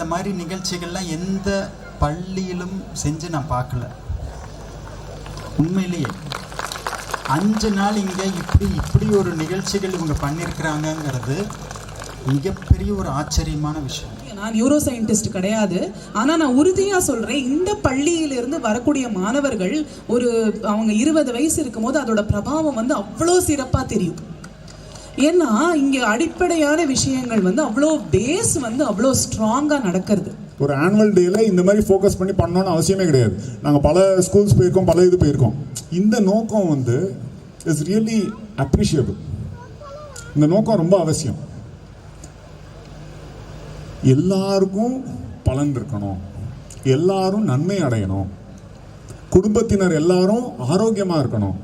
இந்த மாதிரி நிகழ்ச்சிகள்லாம் எந்த பள்ளியிலும் செஞ்சு நான் பார்க்கல. உண்மையிலேயே 5 நாள் இங்கே இப்படி ஒரு நிகழ்ச்சிகள் இவங்க பண்ணியிருக்கிறாங்கங்கிறது மிகப்பெரிய ஒரு ஆச்சரியமான விஷயம். நான் நியூரோ சயின்டிஸ்ட் கிடையாது, ஆனால் நான் உறுதியாக சொல்கிறேன், இந்த பள்ளியிலிருந்து வரக்கூடிய மாணவர்கள் அவங்க 20 வயசு இருக்கும்போது அதோட பிரபாவம் அவ்வளோ சிறப்பாக தெரியும். ஏன்னா இங்கே அடிப்படையான விஷயங்கள் அவ்வளோ பேஸ் அவ்வளோ ஸ்ட்ராங்காக நடக்கிறது. ஒரு ஆனுவல் டேல இந்த மாதிரி ஃபோக்கஸ் பண்ணி பண்ணணும்னு அவசியமே கிடையாது. நாங்கள் பல ஸ்கூல்ஸ் போயிருக்கோம், பல இது போயிருக்கோம். இந்த நோக்கம் இஸ் ரியலி அப்ரிஷியபிள். இந்த நோக்கம் ரொம்ப அவசியம். எல்லாருக்கும் பலன் இருக்கணும், எல்லாரும் நன்மை அடையணும், குடும்பத்தினர் எல்லாரும் ஆரோக்கியமாக இருக்கணும்.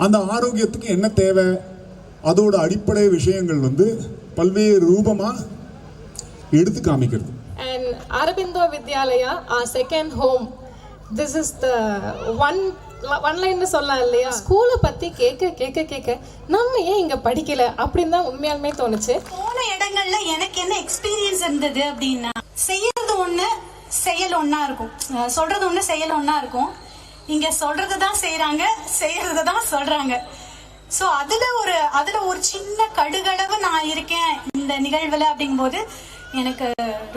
அந்த ஆரோக்கியத்துக்கு என்ன தேவை, அதோட அடிப்படை விஷயங்கள் பல்வேறு ரூபமாக எடுத்து காமிக்கிறது. And Aurobindo Vidyalaya, our second home. This is the one line சொல்லலாம் இல்லையா. ஸ்கூலை பற்றி கேட்க நம்ம ஏன் இங்கே படிக்கல அப்படின்னு தான் உண்மையாலுமே தோணுச்சு. போன இடங்கள்ல எனக்கு என்ன எக்ஸ்பீரியன்ஸ் இருந்தது அப்படின்னா, செய்யறது ஒன்று செயல் ஒன்றா இருக்கும், சொல்றது ஒன்று செயல் ஒன்றா இருக்கும். இங்கே சொல்றது தான் செய்கிறாங்க, செய்யறது தான் சொல்கிறாங்க. ஸோ அதில் ஒரு சின்ன கடுகளவு நான் இருக்கேன் இந்த நிகழ்வில் அப்படிங்கும்போது எனக்கு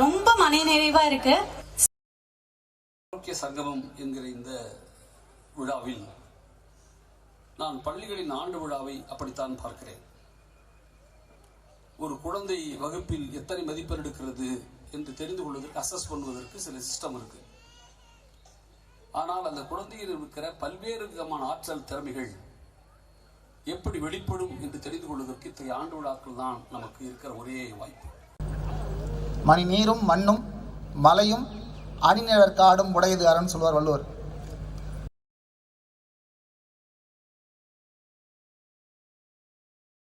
ரொம்ப மன நிறைவா இருக்கு. ஆரோக்கிய சங்கமம் என்கிற இந்த விழாவில் நான் பள்ளிகளின் ஆண்டு விழாவை அப்படித்தான் பார்க்கிறேன். ஒரு குழந்தை வகுப்பில் எத்தனை மதிப்பெண் எடுக்கிறது என்று தெரிந்து கொள்வதற்கு, அசஸ் பண்ணுவதற்கு சில சிஸ்டம் இருக்கு. ஆனால் அந்த குழந்தையில் இருக்கிற பல்வேறு விதமான ஆற்றல் திறமைகள் எப்படி வெளிப்படும் என்று தெரிந்து கொள்வதற்கு இத்தகைய ஆண்டு விழாக்கள் தான் நமக்கு இருக்கிற ஒரே வாய்ப்பு. மணி நீரும் மண்ணும் மலையும் அணிநிழற்காடும் உடையது அறன்னு சொல்வார் வள்ளுவர்.